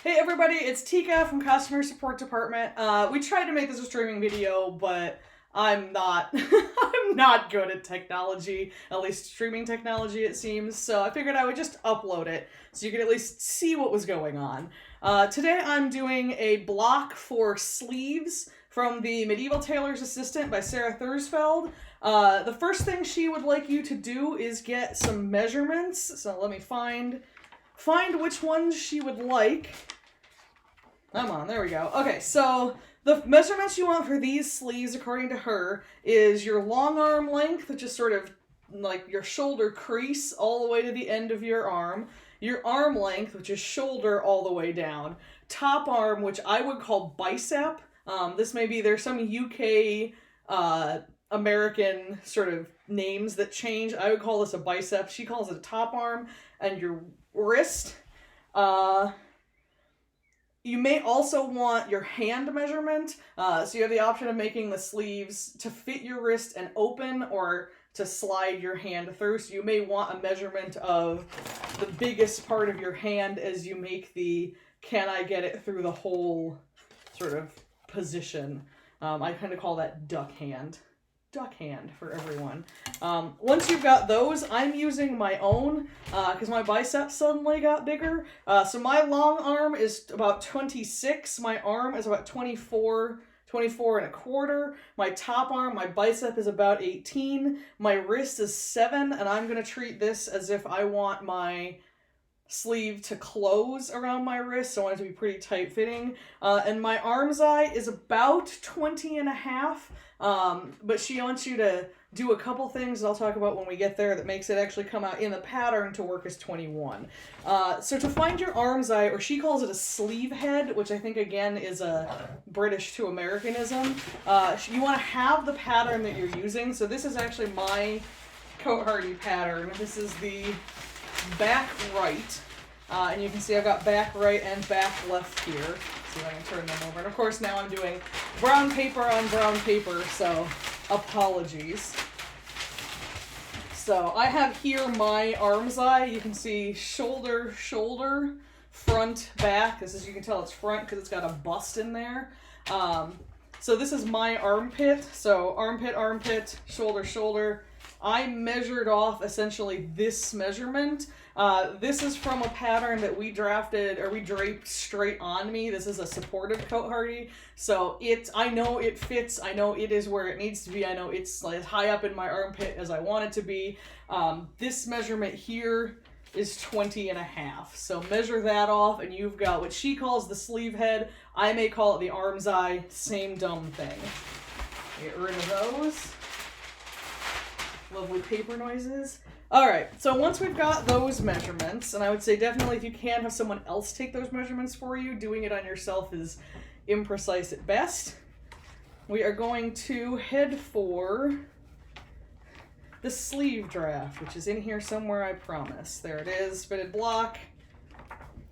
Hey everybody, it's Tika from Customer Support Department. We tried to make this a streaming video, but I'm not I'm not good at technology, at least streaming technology it seems, so I figured I would just upload it so you could at least see what was going on. Today I'm doing a block for sleeves from the Medieval Tailor's Assistant by Sarah Thursfeld. The first thing she would like you to do is get some measurements, so let me find which ones she would like. Come on, there we go. Okay, so the measurements you want for these sleeves, according to her, is your long arm length, which is sort of like your shoulder crease all the way to the end of your arm. Your arm length, which is shoulder all the way down. Top arm, which I would call bicep. There's some UK, American sort of names that change. I would call this a bicep. She calls it a top arm. And your wrist. You may also want your hand measurement. So you have the option of making the sleeves to fit your wrist and open, or to slide your hand through. So you may want a measurement of the biggest part of your hand as you make the can I get it through the whole sort of position. I kind of call that duck hand for everyone. Once you've got those, I'm using my own because my biceps suddenly got bigger. So my long arm is about 26. My arm is about 24 and a quarter. My top arm, my bicep is about 18. My wrist is 7, and I'm going to treat this as if I want my sleeve to close around my wrist, so I want it to be pretty tight fitting. And my arm's eye is about 20 and a half. But she wants you to do a couple things that I'll talk about when we get there that makes it actually come out in the pattern to work as 21. So to find your arm's eye, or she calls it a sleeve head, which I think again is a British to Americanism, you want to have the pattern that you're using. So this is actually my Coat Hardy pattern. This is the back right. And you can see I've got back right and back left here. See if I can turn them over. And of course now I'm doing brown paper on brown paper, so apologies. So I have here my arm's eye. You can see shoulder, front, back. This is, you can tell it's front because it's got a bust in there. So this is my armpit. So armpit, shoulder. I measured off essentially this measurement. This is from a pattern that we draped straight on me. This is a supportive Coat Hardy. So I know it fits. I know it is where it needs to be. I know it's as high up in my armpit as I want it to be. This measurement here is 20 and a half. So measure that off and you've got what she calls the sleeve head. I may call it the arm's eye. Same dumb thing. Get rid of those. Lovely paper noises. Alright, so once we've got those measurements, and I would say definitely if you can have someone else take those measurements for you, doing it on yourself is imprecise at best. We are going to head for the sleeve draft, which is in here somewhere, I promise. There it is, fitted block.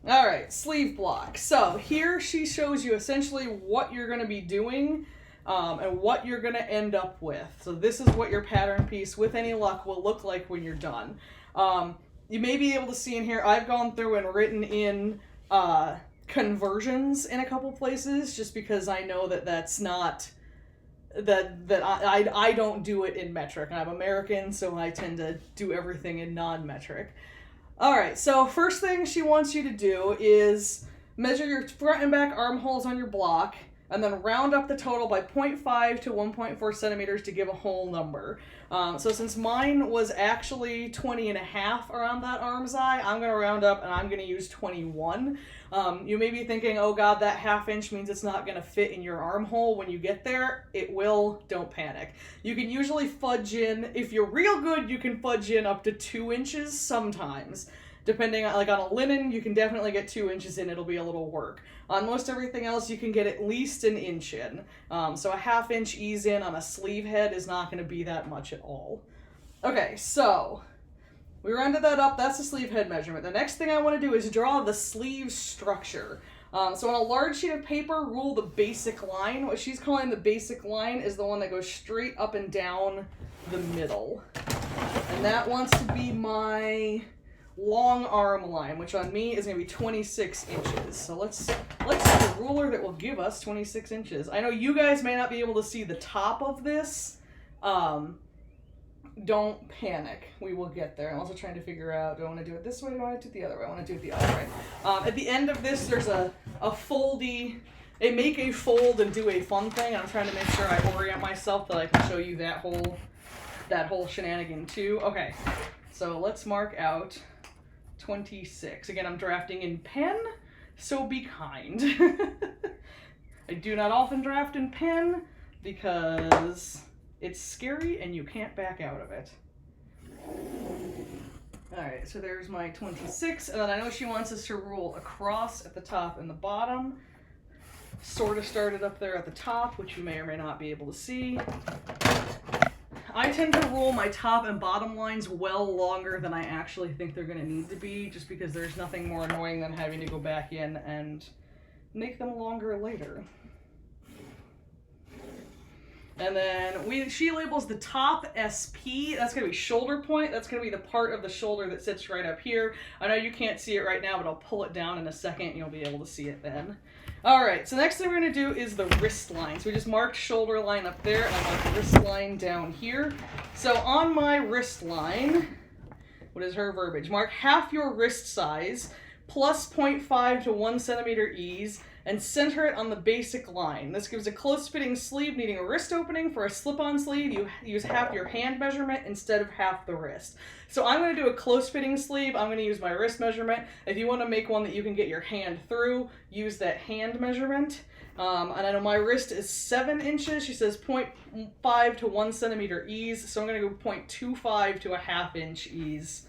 Alright, sleeve block. So here she shows you essentially what you're going to be doing and what you're going to end up with. So this is what your pattern piece, with any luck, will look like when you're done. You may be able to see in here, I've gone through and written in conversions in a couple places, just because I know that that's not, I don't do it in metric. I'm American, so I tend to do everything in non-metric. Alright, so first thing she wants you to do is measure your front and back armholes on your block, and then round up the total by 0.5 to 1.4 centimeters to give a whole number. So since mine was actually 20 and a half around that arm's eye, I'm going to round up and I'm going to use 21. You may be thinking, oh god, that ½ inch means it's not going to fit in your armhole when you get there. It will. Don't panic. You can usually fudge in, if you're real good, you can fudge in up to 2 inches sometimes. Depending on, like on a linen, you can definitely get 2 inches in, it'll be a little work. On most everything else, you can get at least an inch in. So a ½ inch ease in on a sleeve head is not going to be that much at all. Okay, so we rounded that up. That's the sleeve head measurement. The next thing I want to do is draw the sleeve structure. So on a large sheet of paper, rule the basic line. What she's calling the basic line is the one that goes straight up and down the middle. And that wants to be my long arm line, which on me is going to be 26 inches. So let's get a ruler that will give us 26 inches. I know you guys may not be able to see the top of this. Don't panic. We will get there. I'm also trying to figure out, do I want to do it this way or do I want to do it the other way? I want to do it the other way. At the end of this, there's a foldy, a make a fold and do a fun thing. I'm trying to make sure I orient myself that I can show you that whole shenanigan too. Okay, so let's mark out 26. Again, I'm drafting in pen, so be kind. I do not often draft in pen because it's scary and you can't back out of it. Alright, so there's my 26, and then I know she wants us to rule across at the top and the bottom. Sort of started up there at the top, which you may or may not be able to see. I tend to rule my top and bottom lines well longer than I actually think they're going to need to be, just because there's nothing more annoying than having to go back in and make them longer later. And then she labels the top SP. That's going to be shoulder point. That's going to be the part of the shoulder that sits right up here. I know you can't see it right now, but I'll pull it down in a second and you'll be able to see it then. All right, so next thing we're going to do is the wrist line. So we just marked shoulder line up there, and I marked wrist line down here. So on my wrist line, what is her verbiage? Mark half your wrist size plus 0.5 to 1 centimeter ease and center it on the basic line. This gives a close-fitting sleeve needing a wrist opening. For a slip-on sleeve, you use half your hand measurement instead of half the wrist. So I'm going to do a close-fitting sleeve. I'm going to use my wrist measurement. If you want to make one that you can get your hand through, use that hand measurement. And I know my wrist is 7 inches. She says 0.5 to 1 centimeter ease. So I'm going to go 0.25 to a ½ inch ease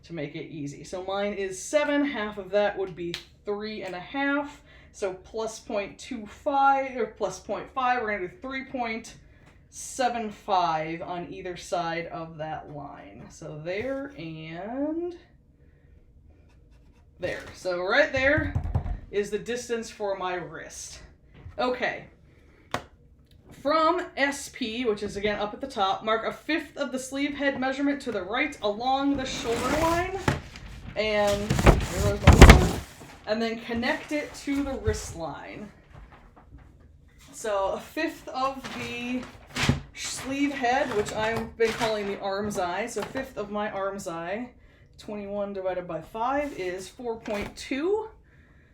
to make it easy. So mine is 7. Half of that would be 3.5. So plus 0.25 or plus 0.5, we're going to do 3.75 on either side of that line. So there and there. So right there is the distance for my wrist. Okay. From SP, which is again up at the top, mark 1/5 of the sleeve head measurement to the right along the shoulder line. And then connect it to the wrist line. So 1/5 of the sleeve head, which I've been calling the arm's eye. So 1/5 of my arm's eye, 21 divided by 5 is 4.2.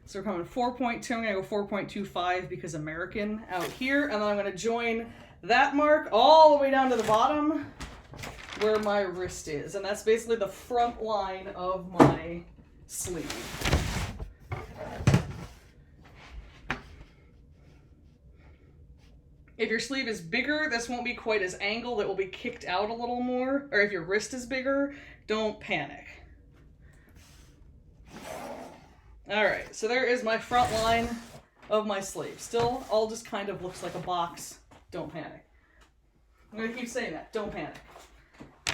So we're coming 4.2. I'm going to go 4.25 because American out here. And then I'm going to join that mark all the way down to the bottom where my wrist is. And that's basically the front line of my sleeve. If your sleeve is bigger, this won't be quite as angled. It will be kicked out a little more. Or if your wrist is bigger, don't panic. All right, so there is my front line of my sleeve. Still, all just kind of looks like a box. Don't panic. I'm going to keep saying that. Don't panic.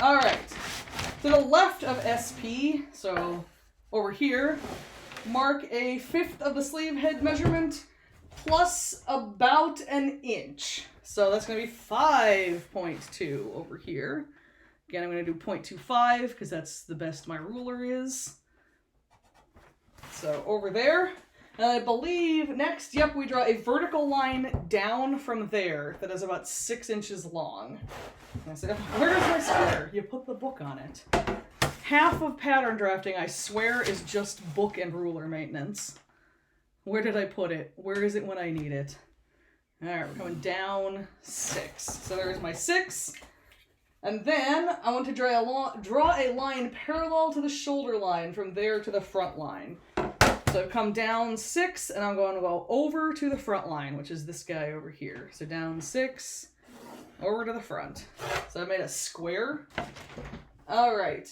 All right. To the left of SP, so over here, mark 1/5 of the sleeve head measurement plus about an inch. So that's going to be 5.2 over here. Again, I'm going to do 0.25 because that's the best my ruler is. So over there. And I believe next, yep, we draw a vertical line down from there that is about 6 inches long. And I said, where's my square? You put the book on it. Half of pattern drafting, I swear, is just book and ruler maintenance. Where did I put it? Where is it when I need it? All right, we're coming down 6. So there's my 6. And then I want to draw a line parallel to the shoulder line from there to the front line. So I've come down 6, and I'm going to go over to the front line, which is this guy over here. So down 6, over to the front. So I made a square. All right.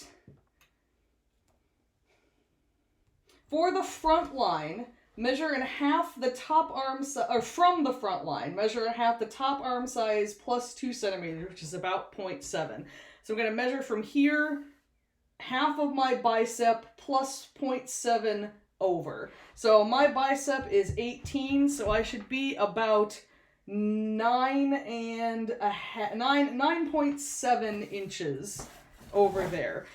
For the front line, measure in half the top arm size, or from the front line, measure in half the top arm size plus 2 centimeters, which is about 0.7. So I'm going to measure from here, half of my bicep plus 0.7 over. So my bicep is 18, so I should be about 9.7 inches over there.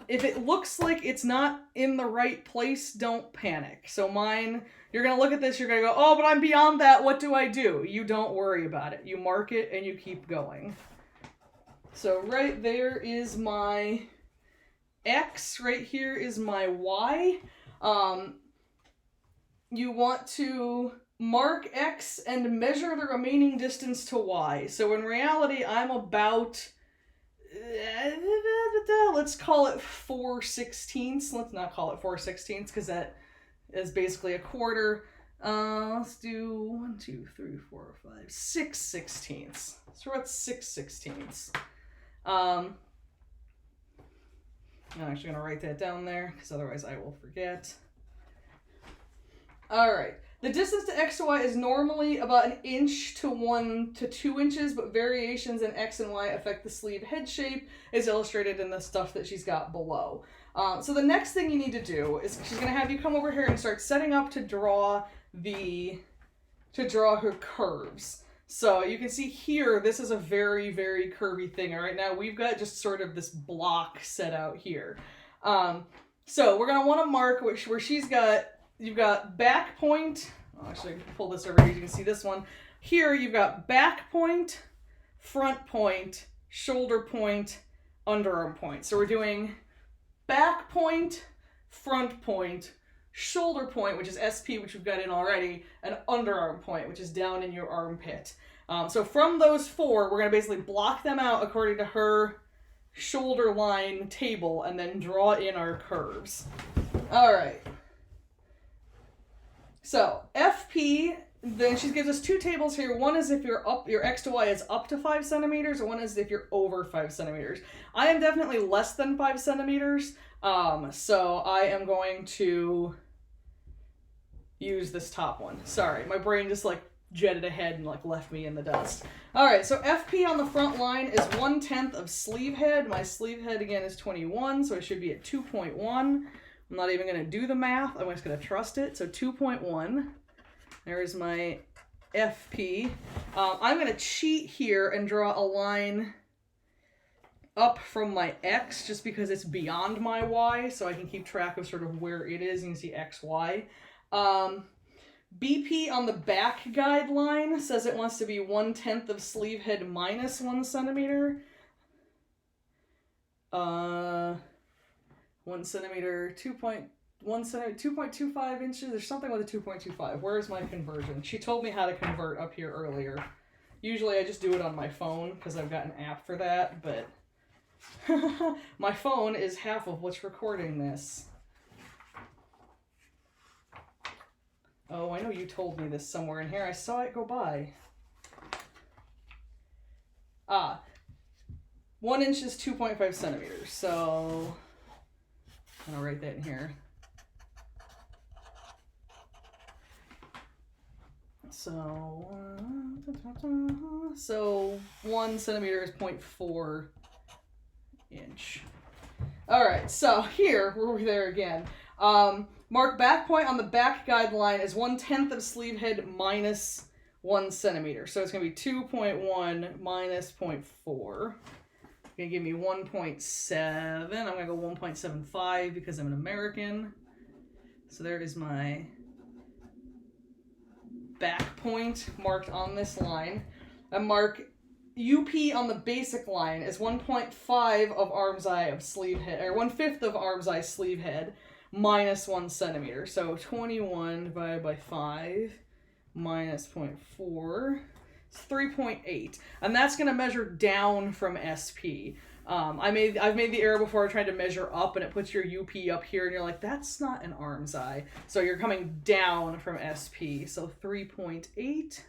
If it looks like it's not in the right place, don't panic. So mine, you're going to look at this, you're going to go, oh, but I'm beyond that, what do I do? You don't worry about it. You mark it and you keep going. So right there is my X, right here is my Y. You want to mark X and measure the remaining distance to Y. So in reality, I'm about, let's call it 4/16. Let's not call it 4/16 because that is basically a quarter. Let's do 1, 2, 3, 4, 5, 6/16. So we're at 6/16. I'm actually going to write that down there because otherwise I will forget. All right. The distance to X to Y is normally about 1 inch to 1 to 2 inches, but variations in X and Y affect the sleeve head shape, as illustrated in the stuff that she's got below. So the next thing you need to do is she's going to have you come over here and start setting up to draw her curves. So you can see here, this is a very, very curvy thing. All right, now we've got just sort of this block set out here. So we're going to want to mark where she's got, you've got back point. Oh, actually, I can pull this over here. You can see this one. Here, you've got back point, front point, shoulder point, underarm point. So we're doing back point, front point, shoulder point, which is SP, which we've got in already, and underarm point, which is down in your armpit. So from those four, we're going to basically block them out according to her shoulder line table and then draw in our curves. All right. So FP, then she gives us two tables here. One is if you're up, your X to Y is up to 5 centimeters, or one is if you're over 5 centimeters. I am definitely less than 5 centimeters, so I am going to use this top one. Sorry, my brain just like jetted ahead and like left me in the dust. All right, so FP on the front line is 1/10 of sleeve head. My sleeve head again is 21, so it should be at 2.1. I'm not even going to do the math. I'm just going to trust it. So 2.1. There's my FP. I'm going to cheat here and draw a line up from my X just because it's beyond my Y, so I can keep track of sort of where it is. You can see XY. BP on the back guideline says it wants to be 1/10 of sleeve head minus 1 centimeter. 1 centimeter, 2.1 centimeter, 2.25 inches. There's something with a 2.25. Where's my conversion? She told me how to convert up here earlier. Usually I just do it on my phone because I've got an app for that, but my phone is half of what's recording this. Oh, I know you told me this somewhere in here. I saw it go by. 1 inch is 2.5 centimeters. So I'm gonna write that in here. So 1 centimeter is 0.4 inch. All right, so here we're there again. Mark back point on the back guideline is 1/10 of sleeve head minus 1 centimeter. So it's going to be 2.1 minus 0.4. It's going to give me 1.7. I'm going to go 1.75 because I'm an American. So there is my back point marked on this line. I mark UP on the basic line is 1.5 of arm's eye of sleeve head, or 1/5 of arm's eye sleeve head, minus 1 centimeter. So 21 divided by 5 minus 0.4. It's 3.8. And that's going to measure down from SP. I've made the error before trying to measure up, and it puts your UP up here, and you're like, that's not an arm's eye. So you're coming down from SP. So 3.8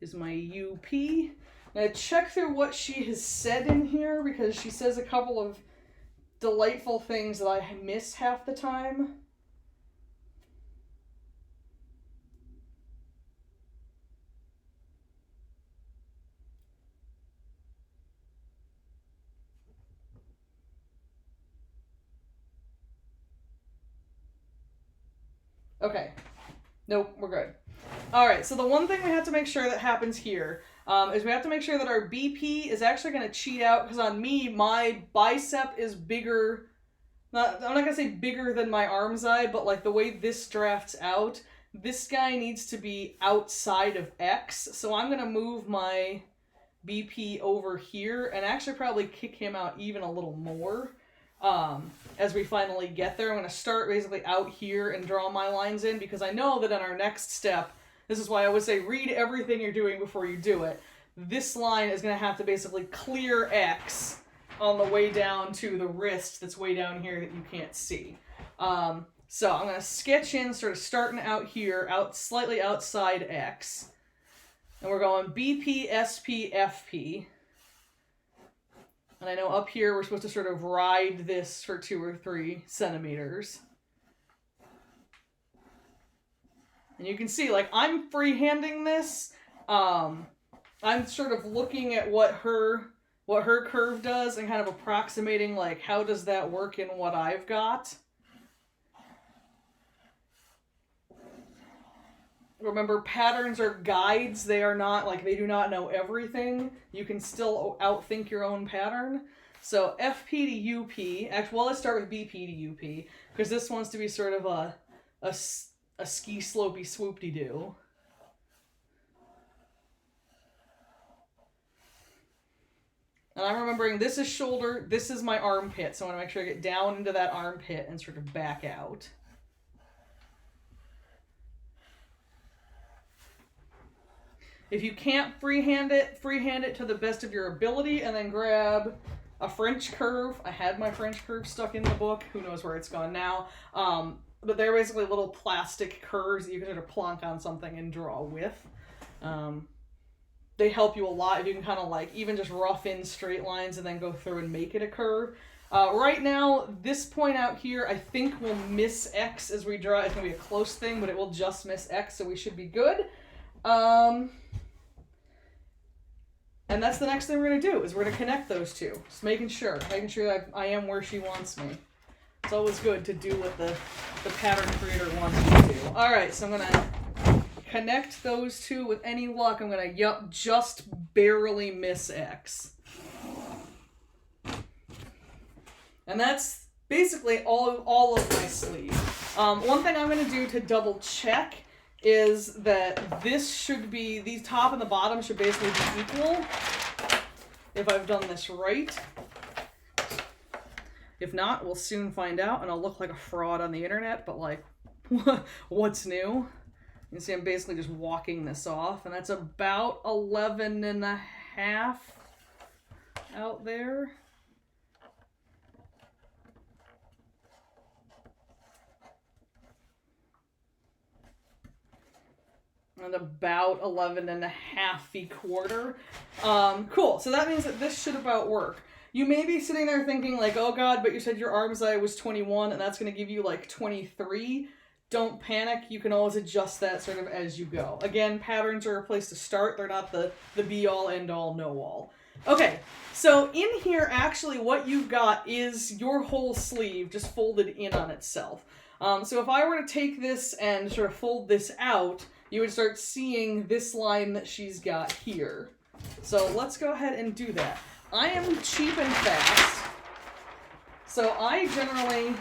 is my UP. Now check through what she has said in here, because she says a couple of delightful things that I miss half the time. Okay. Nope, we're good. All right, so the one thing we have to make sure that happens here, is we have to make sure that our BP is actually going to cheat out, because on me, my bicep is bigger. I'm not going to say bigger than my arm's eye, but like the way this drafts out, this guy needs to be outside of X. So I'm going to move my BP over here and actually probably kick him out even a little more as we finally get there. I'm going to start basically out here and draw my lines in, because I know that in our next step, this is why I would say read everything you're doing before you do it. This line is going to have to basically clear X on the way down to the wrist that's way down here that you can't see. So I'm going to sketch in, sort of starting out here, slightly outside X. And we're going BP, SP, FP. And I know up here we're supposed to sort of ride this for 2 or 3 centimeters. And you can see, like, I'm freehanding this. I'm sort of looking at what her curve does and kind of approximating, like, how does that work in what I've got. Remember, patterns are guides. They are not, like, they do not know everything. You can still outthink your own pattern. So FP to UP. Actually, well, let's start with BP to UP, because this wants to be sort of a ski slopey swoop-de-doo. And I'm remembering this is shoulder, this is my armpit, so I want to make sure I get down into that armpit and sort of back out. If you can't freehand it to the best of your ability, and then grab a French curve. I had my French curve stuck in the book. Who knows where it's gone now. But they're basically little plastic curves that you can sort of plonk on something and draw with. They help you a lot if you can kind of like even just rough in straight lines and then go through and make it a curve. Right now, this point out here, I think will miss X as we draw. It's going to be a close thing, but it will just miss X, so we should be good. And that's the next thing we're going to do, is we're going to connect those two. Just making sure that I am where she wants me. It's always good to do what the pattern creator wants you to do. Alright, so I'm going to connect those two with any luck. I'm going to, just barely miss X. And that's basically all of my sleeve. One thing I'm going to do to double check is that this should be, these top and the bottom should basically be equal, if I've done this right. If not, we'll soon find out, and I'll look like a fraud on the internet, but like, what's new? You can see I'm basically just walking this off, and that's about 11 and a half out there. And about 11 and a half quarter. Cool, so that means that this should about work. You may be sitting there thinking like, oh god, but you said your arm's eye was 21 and that's going to give you like 23. Don't panic, you can always adjust that sort of as you go. Again, patterns are a place to start, they're not the be all end all know all. Okay, so in here actually what you've got is your whole sleeve just folded in on itself. So if I were to take this and sort of fold this out, you would start seeing this line that she's got here. So let's go ahead and do that. I am cheap and fast. So I generally,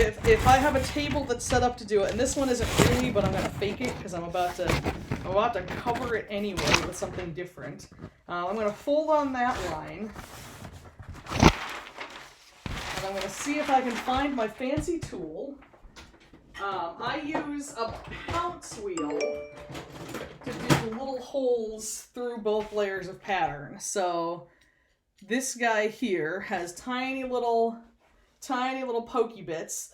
if I have a table that's set up to do it, and this one isn't really, but I'm going to fake it because I'm about to cover it anyway with something different. I'm going to fold on that line. And I'm going to see if I can find my fancy tool. I use a Pounce Wheel to do little holes through both layers of pattern. So this guy here has tiny little pokey bits.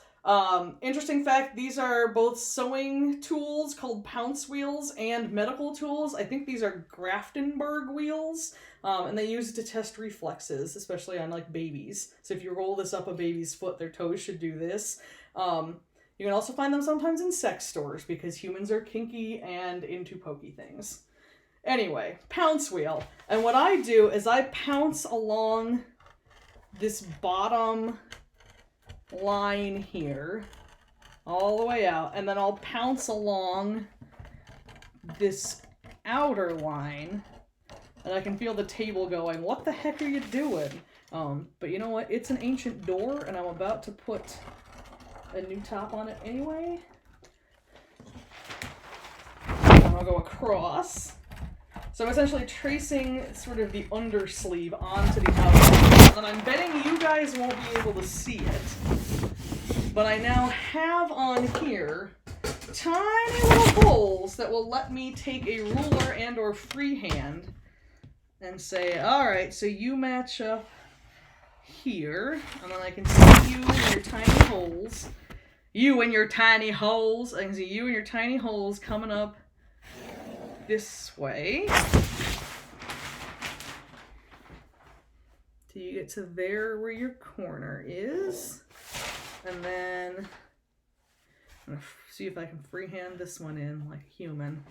Interesting fact, these are both sewing tools called Pounce Wheels and medical tools. I think these are Graftenberg wheels, and they use it to test reflexes, especially on like babies. So if you roll this up a baby's foot, their toes should do this. You can also find them sometimes in sex stores because humans are kinky and into pokey things. Anyway, Pounce Wheel. And what I do is I pounce along this bottom line here all the way out, and then I'll pounce along this outer line And I can feel the table going, what the heck are you doing? But you know what? It's an ancient door, and I'm about to put a new top on it anyway. And I'll go across. So I'm essentially tracing sort of the undersleeve onto the outside. And I'm betting you guys won't be able to see it. But I now have on here tiny little holes that will let me take a ruler and or freehand and say, alright, so you match up here. And then I can see you and your tiny holes. You and your tiny holes. I can see you and your tiny holes coming up this way. Till you get to there where your corner is. And then I'm going to see if I can freehand this one in like a human.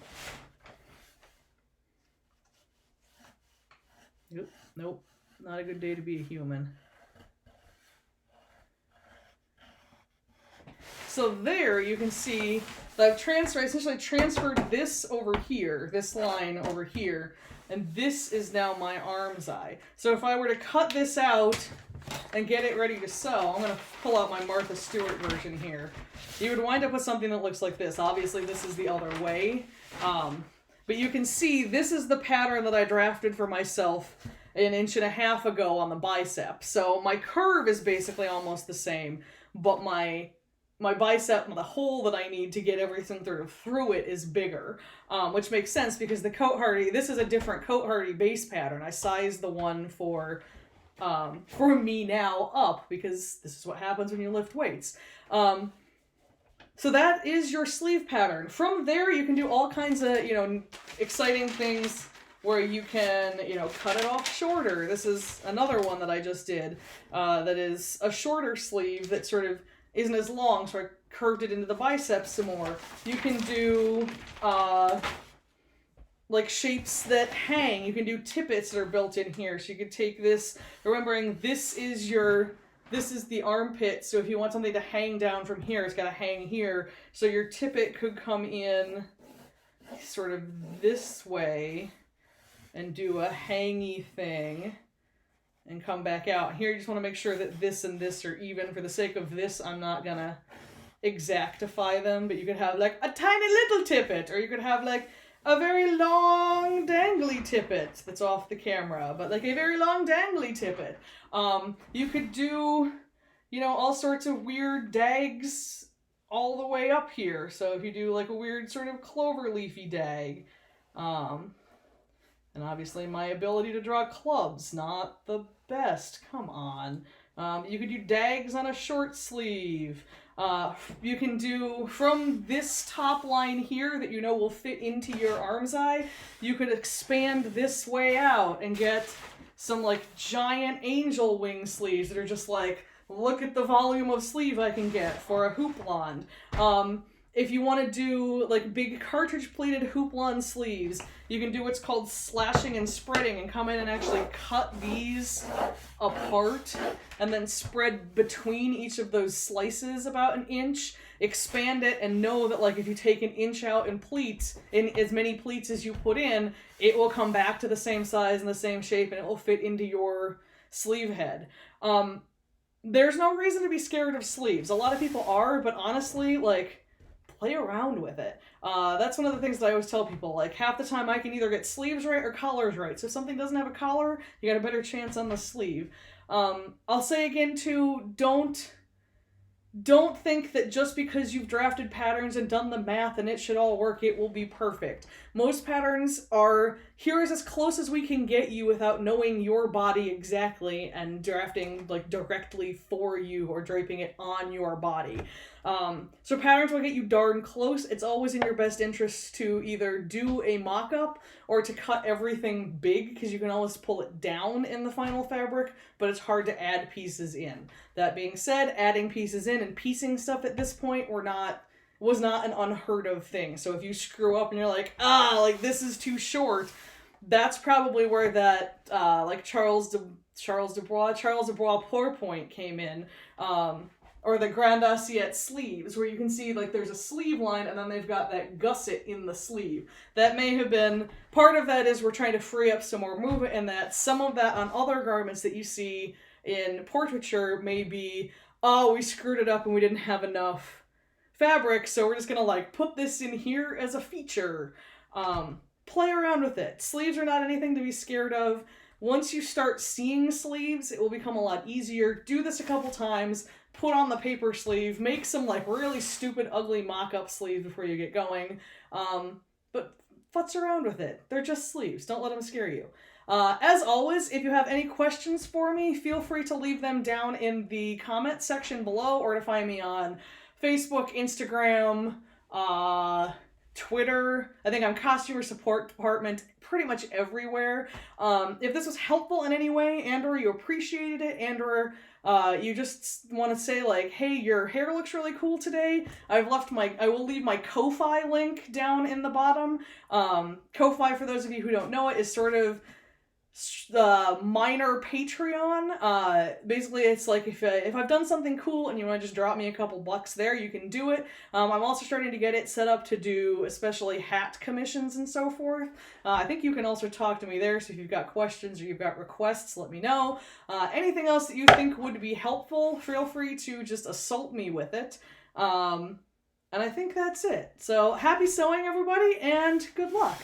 Nope. Not a good day to be a human. So there you can see that I've essentially transferred this over here, this line over here, and this is now my arm's eye. So if I were to cut this out and get it ready to sew, I'm going to pull out my Martha Stewart version here. You would wind up with something that looks like this. Obviously this is the other way, but you can see this is the pattern that I drafted for myself an 1.5 inches ago on the bicep. So my curve is basically almost the same, but my bicep, the hole that I need to get everything through it is bigger, which makes sense because the Coat Hardy, this is a different Coat Hardy base pattern. I sized the one for me now up because this is what happens when you lift weights. So that is your sleeve pattern. From there, you can do all kinds of, exciting things where you can, cut it off shorter. This is another one that I just did, that is a shorter sleeve that sort of isn't as long, so I curved it into the biceps some more. You can do like shapes that hang. You can do tippets that are built in here. So you could take this, remembering this is the armpit, so if you want something to hang down from here, it's got to hang here. So your tippet could come in sort of this way and do a hangy thing and come back out. Here you just want to make sure that this and this are even. For the sake of this, I'm not gonna exactify them, but you could have like a tiny little tippet, or you could have like a very long dangly tippet that's off the camera, but like a very long dangly tippet. You could do, all sorts of weird dags all the way up here. So if you do like a weird sort of clover leafy dag, and obviously my ability to draw clubs, not the best. Come on. You could do dags on a short sleeve. You can do from this top line here that will fit into your arm's eye, you could expand this way out and get some like giant angel wing sleeves that are just like, look at the volume of sleeve I can get for a houppelande. If you want to do like big cartridge pleated houppelande sleeves, you can do what's called slashing and spreading and come in and actually cut these apart and then spread between each of those slices about 1 inch, expand it, and know that like if you take 1 inch out in pleats, in as many pleats as you put in, it will come back to the same size and the same shape and it will fit into your sleeve head. There's no reason to be scared of sleeves. A lot of people are, but honestly, like, play around with it. That's one of the things that I always tell people. Like, half the time I can either get sleeves right or collars right. So if something doesn't have a collar, you got a better chance on the sleeve. I'll say again, too, don't think that just because you've drafted patterns and done the math and it should all work, it will be perfect. Most patterns are, here is as close as we can get you without knowing your body exactly and drafting like directly for you or draping it on your body. So patterns will get you darn close. It's always in your best interest to either do a mock-up or to cut everything big, because you can always pull it down in the final fabric, but it's hard to add pieces in. That being said, adding pieces in and piecing stuff at this point was not an unheard of thing. So if you screw up and you're like, this is too short, that's probably where that like Charles de Bois pourpoint came in. or the Grand Assiette sleeves, where you can see like there's a sleeve line and then they've got that gusset in the sleeve. That may have been, part of that is we're trying to free up some more movement, and that some of that on other garments that you see in portraiture may be, oh, we screwed it up and we didn't have enough fabric, so we're just gonna like put this in here as a feature. Play around with it. Sleeves are not anything to be scared of. Once you start seeing sleeves, it will become a lot easier. Do this a couple times. Put on the paper sleeve. Make some like really stupid, ugly mock-up sleeves before you get going. But futz around with it. They're just sleeves. Don't let them scare you. As always, if you have any questions for me, feel free to leave them down in the comment section below, or to find me on Facebook, Instagram, Twitter. I think I'm Costumer Support Department pretty much everywhere. If this was helpful in any way, and or you appreciated it, and or you just want to say like, hey, your hair looks really cool today, I will leave my Ko-Fi link down in the bottom. Ko-Fi, for those of you who don't know it, is sort of the minor Patreon. Basically, it's like if I've done something cool and you want to just drop me a couple bucks there, you can do it. I'm also starting to get it set up to do especially hat commissions and so forth. I think you can also talk to me there, so if you've got questions or you've got requests, let me know. Anything else that you think would be helpful, feel free to just assault me with it. And I think that's it. So happy sewing, everybody, and good luck!